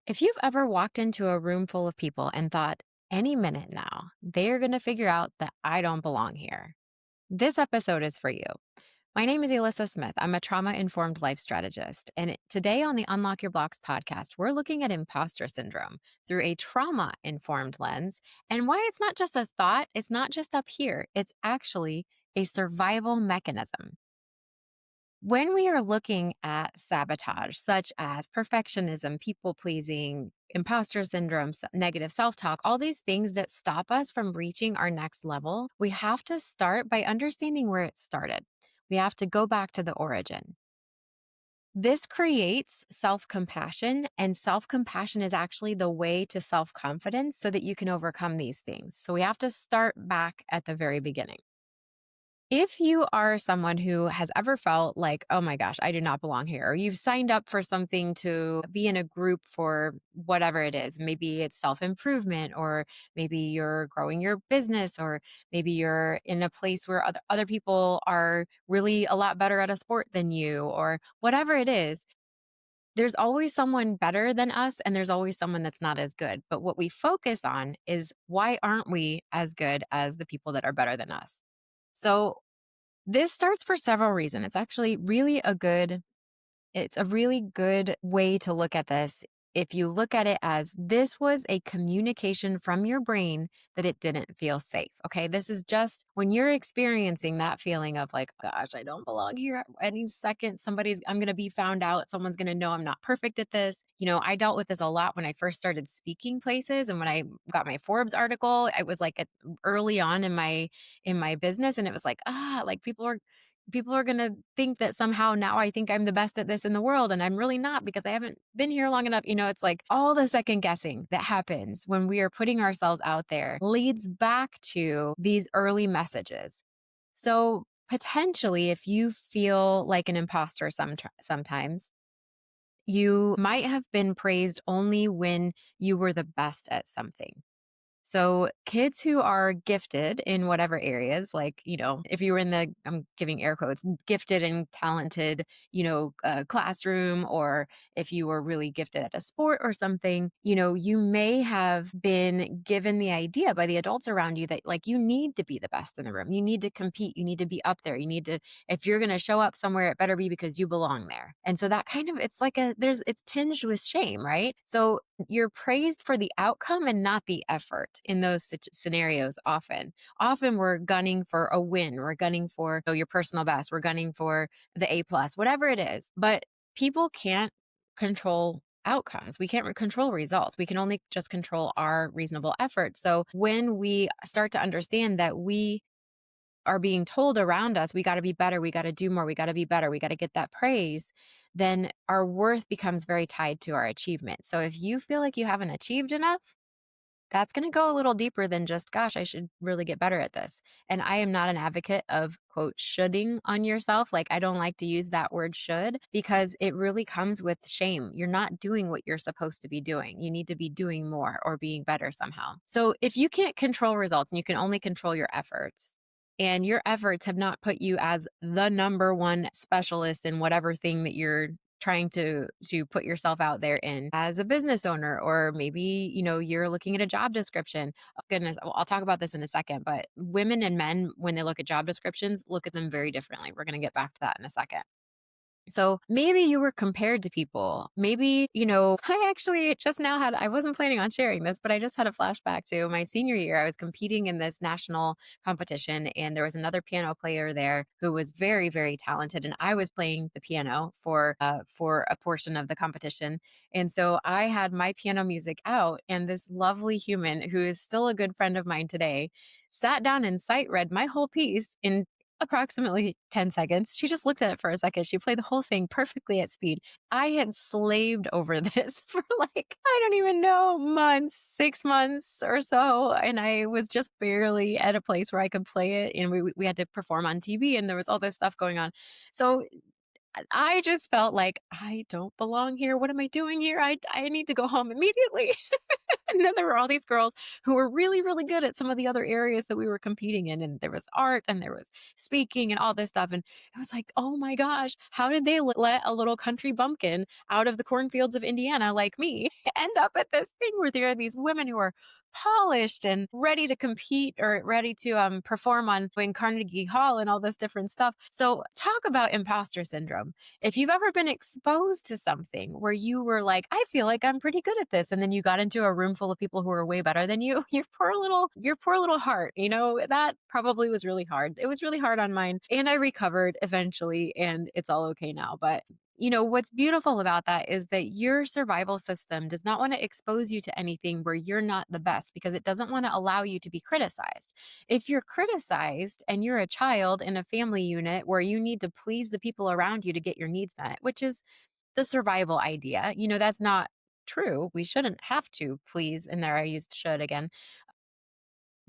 If you've ever walked into a room full of people and thought, any minute now, they're going to figure out that I don't belong here, this episode is for you. My name is Elyssa Smith. I'm a trauma informed life strategist. And today on the Unlock Your Blocks podcast, we're looking at imposter syndrome through a trauma informed lens and why it's not just a thought, it's not just up here, it's actually a survival mechanism. When we are looking at sabotage, such as perfectionism, people pleasing, imposter syndrome, negative self talk, all these things that stop us from reaching our next level, we have to start by understanding where it started. We have to go back to the origin. This creates self compassion, and self compassion is actually the way to self confidence so that you can overcome these things. So we have to start back at the very beginning. If you are someone who has ever felt like, oh my gosh, I do not belong here, or you've signed up for something to be in a group for whatever it is, maybe it's self improvement, or maybe you're growing your business, or maybe you're in a place where other people are really a lot better at a sport than you, or whatever it is, there's always someone better than us, and there's always someone that's not as good. But what we focus on is why aren't we as good as the people that are better than us? So this starts for several reasons. It's a really good way to look at this. If you look at it as this was a communication from your brain that it didn't feel safe. Okay. This is just when you're experiencing that feeling of like, gosh, I don't belong here. Any second, I'm going to be found out. Someone's going to know I'm not perfect at this. I dealt with this a lot when I first started speaking places. And when I got my Forbes article, it was like early on in my business. And it was like, like people are going to think that somehow now I think I'm the best at this in the world. And I'm really not because I haven't been here long enough. It's like all the second guessing that happens when we are putting ourselves out there leads back to these early messages. So potentially, if you feel like an imposter sometimes, you might have been praised only when you were the best at something. So kids who are gifted in whatever areas, like, if you were in I'm giving air quotes, gifted and talented, classroom, or if you were really gifted at a sport or something, you may have been given the idea by the adults around you that like, you need to be the best in the room. You need to compete. You need to be up there. If you're going to show up somewhere, it better be because you belong there. And so that kind of, it's tinged with shame, right? So you're praised for the outcome and not the effort in those scenarios often. Often we're gunning for a win. We're gunning for your personal best. We're gunning for the A plus, whatever it is. But people can't control outcomes. We can't control results. We can only just control our reasonable effort. So when we start to understand that we are being told around us, we got to be better, we got to do more, we got to be better, we got to get that praise, then our worth becomes very tied to our achievement. So if you feel like you haven't achieved enough, that's going to go a little deeper than just, gosh, I should really get better at this. And I am not an advocate of, quote, shoulding on yourself. Like, I don't like to use that word should because it really comes with shame. You're not doing what you're supposed to be doing. You need to be doing more or being better somehow. So if you can't control results and you can only control your efforts, and your efforts have not put you as the number one specialist in whatever thing that you're trying to put yourself out there in as a business owner, or maybe you're looking at a job description. Oh, goodness, I'll talk about this in a second, but women and men, when they look at job descriptions, look at them very differently. We're going to get back to that in a second. So maybe you were compared to people. Maybe, I actually just now I wasn't planning on sharing this, but I just had a flashback to my senior year. I was competing in this national competition, and there was another piano player there who was very, very talented. And I was playing the piano for a portion of the competition. And so I had my piano music out, and this lovely human who is still a good friend of mine today sat down and sight read my whole piece in approximately 10 seconds. She just looked at it for a second. She played the whole thing perfectly at speed. I had slaved over this for like, I don't even know, months, 6 months or so. And I was just barely at a place where I could play it. And we had to perform on TV, and there was all this stuff going on. So I just felt like I don't belong here. What am I doing here? I need to go home immediately. And then there were all these girls who were really, really good at some of the other areas that we were competing in. And there was art and there was speaking and all this stuff. And it was like, oh my gosh, how did they let a little country bumpkin out of the cornfields of Indiana like me end up at this thing where there are these women who are polished and ready to compete or ready to perform on in Carnegie Hall and all this different stuff. So talk about imposter syndrome. If you've ever been exposed to something where you were like, I feel like I'm pretty good at this, and then you got into a room full of people who are way better than you, your poor little heart, that probably was really hard. It was really hard on mine. And I recovered eventually, and it's all okay now. But what's beautiful about that is that your survival system does not want to expose you to anything where you're not the best because it doesn't want to allow you to be criticized. If you're criticized and you're a child in a family unit where you need to please the people around you to get your needs met, which is the survival idea, that's not true. We shouldn't have to please. And there I used should again.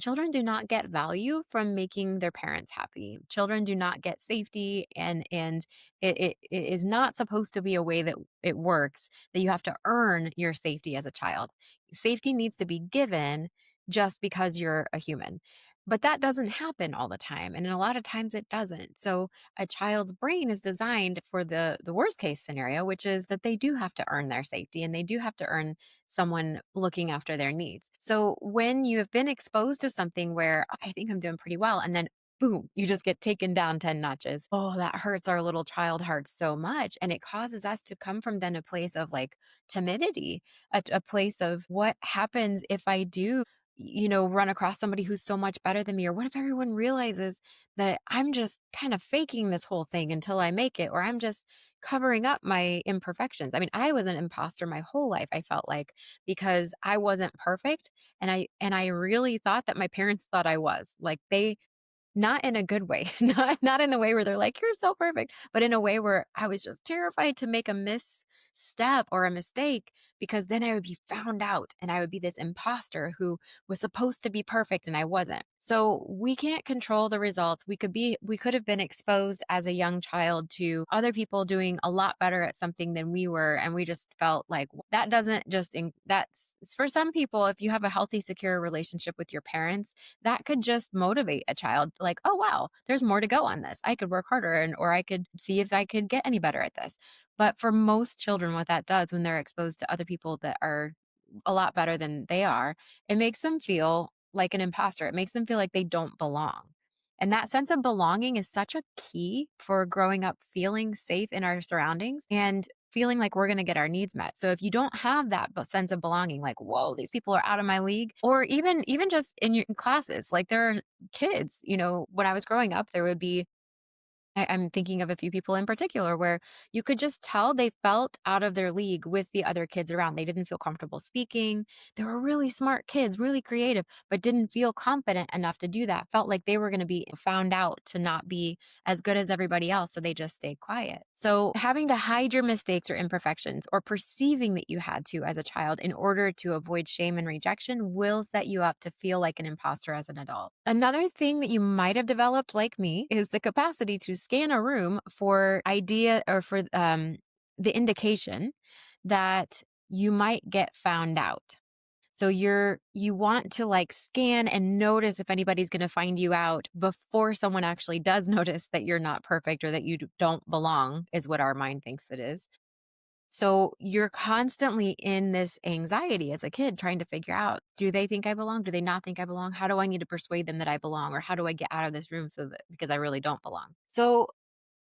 Children do not get value from making their parents happy. Children do not get safety, and it is not supposed to be a way that it works that you have to earn your safety as a child. Safety needs to be given just because you're a human. But that doesn't happen all the time, and a lot of times it doesn't. So a child's brain is designed for the worst case scenario, which is that they do have to earn their safety and they do have to earn someone looking after their needs. So when you have been exposed to something where I think I'm doing pretty well, and then boom, you just get taken down 10 notches. Oh, that hurts our little child heart so much. And it causes us to come from then a place of like timidity, a place of what happens if I do, run across somebody who's so much better than me? Or what if everyone realizes that I'm just kind of faking this whole thing until I make it, or I'm just covering up my imperfections? I mean, I was an imposter my whole life, I felt like, because I wasn't perfect, and I really thought that my parents thought I was. Like they not in a good way, not in the way where they're like, "You're so perfect," but in a way where I was just terrified to make a misstep or a mistake because then I would be found out and I would be this imposter who was supposed to be perfect and I wasn't. So we can't control the results. We could have been exposed as a young child to other people doing a lot better at something than we were, and we just felt like that doesn't just that's for some people. If you have a healthy, secure relationship with your parents, that could just motivate a child like, oh wow, there's more to go on this, I could work harder, or I could see if I could get any better at this. But for most children, what that does when they're exposed to other people that are a lot better than they are, it makes them feel like an imposter. It makes them feel like they don't belong. And that sense of belonging is such a key for growing up feeling safe in our surroundings and feeling like we're going to get our needs met. So if you don't have that sense of belonging, like, whoa, these people are out of my league, or even just in your classes, like there are kids, when I was growing up, there would be I'm thinking of a few people in particular where you could just tell they felt out of their league with the other kids around. They didn't feel comfortable speaking. They were really smart kids, really creative, but didn't feel confident enough to do that. Felt like they were going to be found out to not be as good as everybody else. So they just stayed quiet. So having to hide your mistakes or imperfections or perceiving that you had to as a child in order to avoid shame and rejection will set you up to feel like an imposter as an adult. Another thing that you might have developed, like me, is the capacity to scan a room for idea or for the indication that you might get found out. So you want to like scan and notice if anybody's going to find you out before someone actually does notice that you're not perfect or that you don't belong, is what our mind thinks it is. So you're constantly in this anxiety as a kid trying to figure out, do they think I belong? Do they not think I belong? How do I need to persuade them that I belong? Or how do I get out of this room so that because I really don't belong? So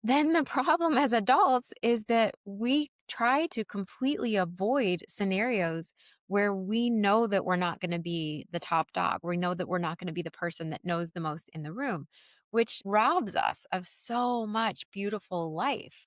then the problem as adults is that we try to completely avoid scenarios where we know that we're not going to be the top dog. We know that we're not going to be the person that knows the most in the room, which robs us of so much beautiful life.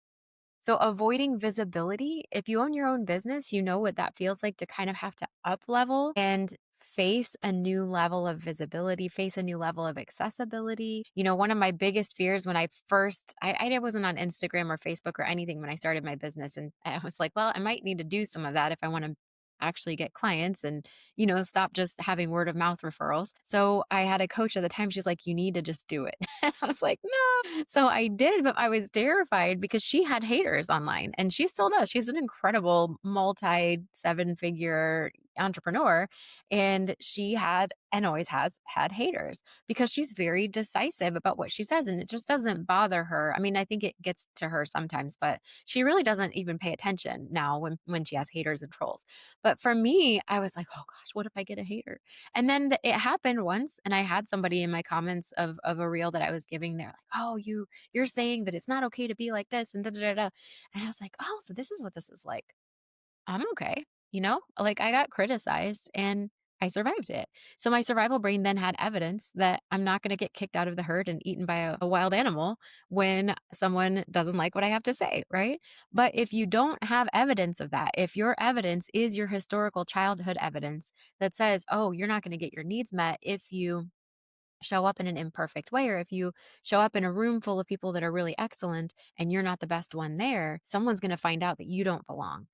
So avoiding visibility, if you own your own business, you know what that feels like to kind of have to up level and face a new level of visibility, face a new level of accessibility. One of my biggest fears when I wasn't on Instagram or Facebook or anything when I started my business. And I was like, well, I might need to do some of that if I want to actually get clients and, stop just having word of mouth referrals. So I had a coach at the time. She's like, you need to just do it. And I was like, no. So I did, but I was terrified because she had haters online and she still does. She's an incredible multi seven figure entrepreneur. And she had and always has had haters because she's very decisive about what she says and it just doesn't bother her. I mean, I think it gets to her sometimes, but she really doesn't even pay attention now when she has haters and trolls. But for me, I was like, "Oh gosh, what if I get a hater?" And then it happened once and I had somebody in my comments of a reel that I was giving, they're like, "Oh, you're saying that it's not okay to be like this and da da da da." And I was like, "Oh, so this is what this is like." I'm okay. Like I got criticized and I survived it. So my survival brain then had evidence that I'm not going to get kicked out of the herd and eaten by a wild animal when someone doesn't like what I have to say, right? But if you don't have evidence of that, if your evidence is your historical childhood evidence that says, oh, you're not going to get your needs met if you show up in an imperfect way, or if you show up in a room full of people that are really excellent and you're not the best one there, someone's going to find out that you don't belong.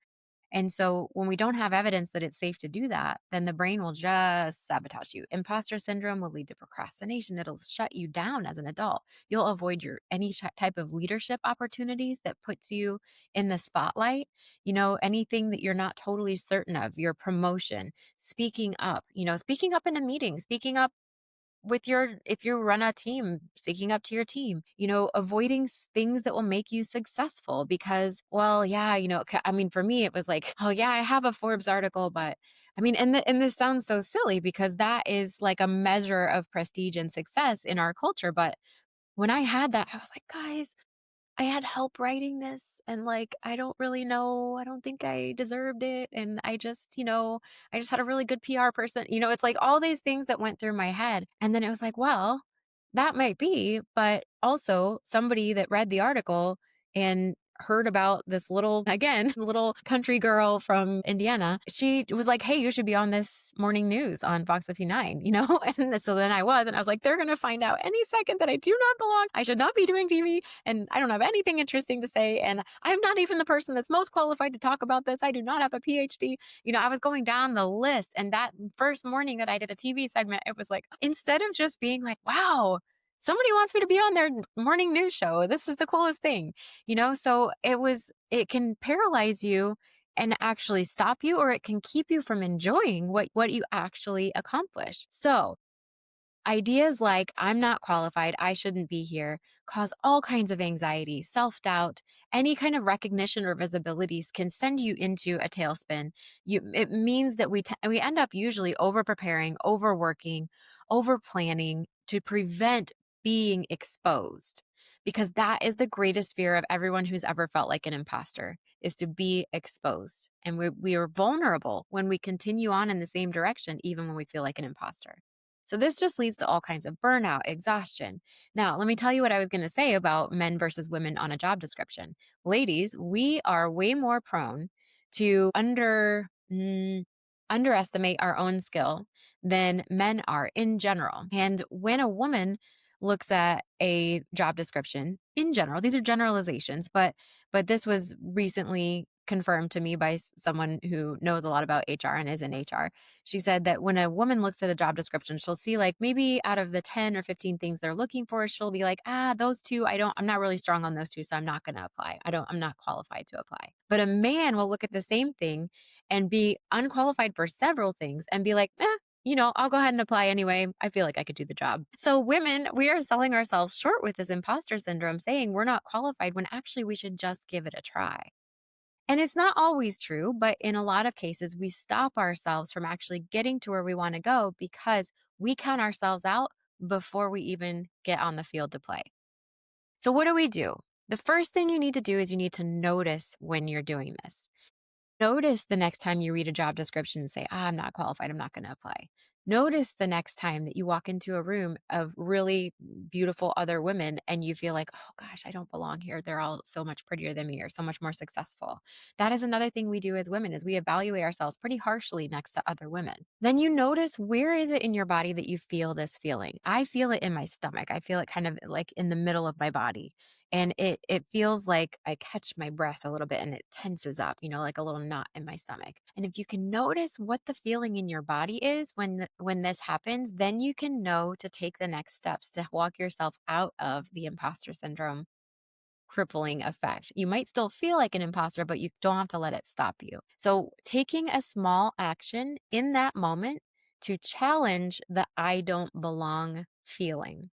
And so when we don't have evidence that it's safe to do that, then the brain will just sabotage you. Imposter syndrome will lead to procrastination. It'll shut you down as an adult. You'll avoid your any type of leadership opportunities that puts you in the spotlight. Anything that you're not totally certain of, your promotion, speaking up in a meeting, speaking up with your if you run a team, sticking up to your team, avoiding things that will make you successful because, well, yeah, I mean, for me, it was like, oh yeah, I have a Forbes article, but I mean, and this sounds so silly because that is like a measure of prestige and success in our culture. But when I had that, I was like, guys, I had help writing this and like I don't really know, I don't think I deserved it and I just had a really good PR person. It's like all these things that went through my head and then it was like, well, that might be, but also somebody that read the article and heard about this little again little country girl from Indiana. She was like, hey, you should be on this morning news on Fox 59, and so then I was like, they're going to find out any second that I do not belong. I should not be doing TV and I don't have anything interesting to say. And I'm not even the person that's most qualified to talk about this. I do not have a PhD. I was going down the list. And that first morning that I did a TV segment, it was like, instead of just being like, wow, somebody wants me to be on their morning news show. This is the coolest thing, So it can paralyze you and actually stop you, or it can keep you from enjoying what you actually accomplish. So ideas like, I'm not qualified, I shouldn't be here, cause all kinds of anxiety, self doubt, any kind of recognition or visibilities can send you into a tailspin. It means that we end up usually over preparing, overworking, over planning to prevent being exposed. Because that is the greatest fear of everyone who's ever felt like an imposter is to be exposed. And we are vulnerable when we continue on in the same direction, even when we feel like an imposter. So this just leads to all kinds of burnout, exhaustion. Now, let me tell you what I was going to say about men versus women on a job description. Ladies, we are way more prone to underestimate our own skill than men are in general. And when a woman looks at a job description in general, these are generalizations, but this was recently confirmed to me by someone who knows a lot about HR and is in HR. She said that when a woman looks at a job description, she'll see like maybe out of the 10 or 15 things they're looking for, she'll be like, those two, I'm not really strong on those two, so I'm not going to apply. I'm not qualified to apply. But a man will look at the same thing and be unqualified for several things and be like, I'll go ahead and apply anyway. I feel like I could do the job. So women, we are selling ourselves short with this imposter syndrome, saying we're not qualified when actually we should just give it a try. And it's not always true, but in a lot of cases, we stop ourselves from actually getting to where we want to go because we count ourselves out before we even get on the field to play. So, what do we do? The first thing you need to do is you need to notice when you're doing this. Notice the next time you read a job description and say, I'm not qualified, I'm not going to apply. Notice the next time that you walk into a room of really beautiful other women and you feel like, oh gosh, I don't belong here. They're all so much prettier than me or so much more successful. That is another thing we do as women is we evaluate ourselves pretty harshly next to other women. Then you notice, where is it in your body that you feel this feeling? I feel it in my stomach. I feel it kind of like in the middle of my body. And it feels like I catch my breath a little bit and it tenses up, like a little knot in my stomach. And if you can notice what the feeling in your body is when this happens, then you can know to take the next steps to walk yourself out of the imposter syndrome crippling effect. You might still feel like an imposter, but you don't have to let it stop you. So, taking a small action in that moment to challenge the I don't belong feeling.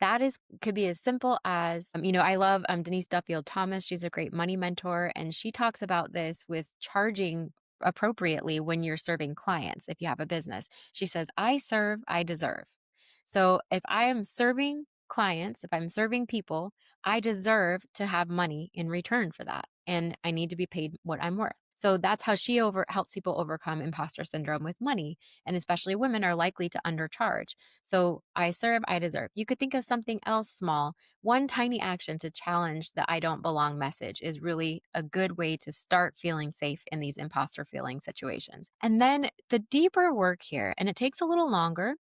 That is could be as simple as, I love Denise Duffield Thomas. She's a great money mentor, and she talks about this with charging appropriately when you're serving clients. If you have a business, she says, "I serve, I deserve." So if I am serving clients, if I'm serving people, I deserve to have money in return for that, and I need to be paid what I'm worth. So that's how she helps people overcome imposter syndrome with money, and especially women are likely to undercharge. So I serve, I deserve. You could think of something else small. One tiny action to challenge the I don't belong message is really a good way to start feeling safe in these imposter feeling situations. And then the deeper work here, and it takes a little longer,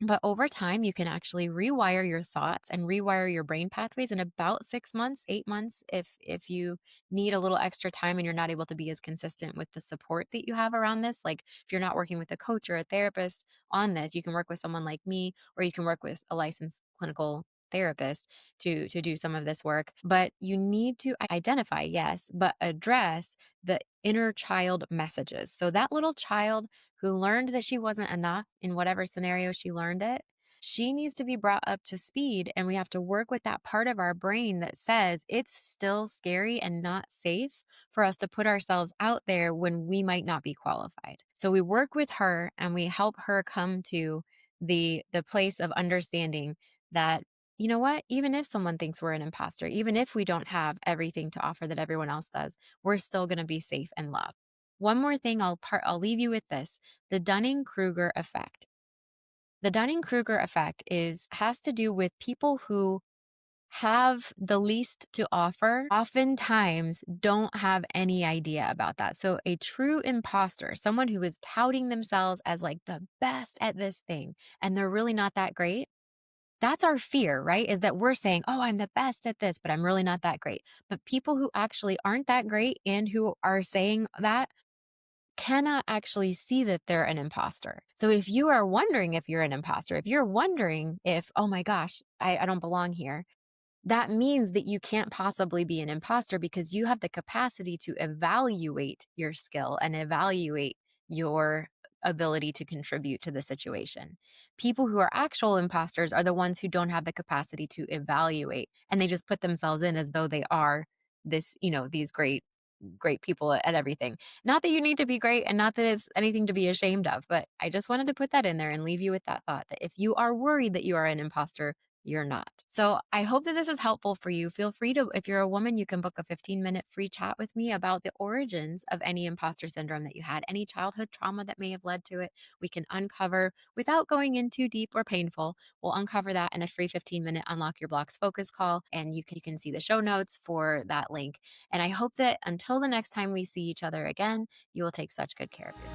but over time, you can actually rewire your thoughts and rewire your brain pathways in about 6 months, 8 months. If you need a little extra time and you're not able to be as consistent with the support that you have around this, like if you're not working with a coach or a therapist on this, you can work with someone like me, or you can work with a licensed clinical therapist to do some of this work. But you need to identify, yes, but address the inner child messages. So that little child who learned that she wasn't enough in whatever scenario she learned it, she needs to be brought up to speed. And we have to work with that part of our brain that says it's still scary and not safe for us to put ourselves out there when we might not be qualified. So we work with her and we help her come to the place of understanding that, you know what, even if someone thinks we're an imposter, even if we don't have everything to offer that everyone else does, we're still going to be safe and loved. One more thing I'll leave you with this, the Dunning-Kruger effect. The Dunning-Kruger effect has to do with people who have the least to offer, oftentimes don't have any idea about that. So a true imposter, someone who is touting themselves as like the best at this thing, and they're really not that great. That's our fear, right? Is that we're saying, "Oh, I'm the best at this, but I'm really not that great." But people who actually aren't that great and who are saying that cannot actually see that they're an imposter. So if you are wondering if you're an imposter, if you're wondering if, oh my gosh, I don't belong here, that means that you can't possibly be an imposter because you have the capacity to evaluate your skill and evaluate your ability to contribute to the situation. People who are actual imposters are the ones who don't have the capacity to evaluate, and they just put themselves in as though they are these great people at everything. Not that you need to be great and not that it's anything to be ashamed of, but I just wanted to put that in there and leave you with that thought that if you are worried that you are an imposter, you're not. So I hope that this is helpful for you. Feel free to, if you're a woman, you can book a 15-minute free chat with me about the origins of any imposter syndrome that you had, any childhood trauma that may have led to it. We can uncover without going in too deep or painful. We'll uncover that in a free 15-minute Unlock Your Blocks focus call. And you can see the show notes for that link. And I hope that until the next time we see each other again, you will take such good care of yourself.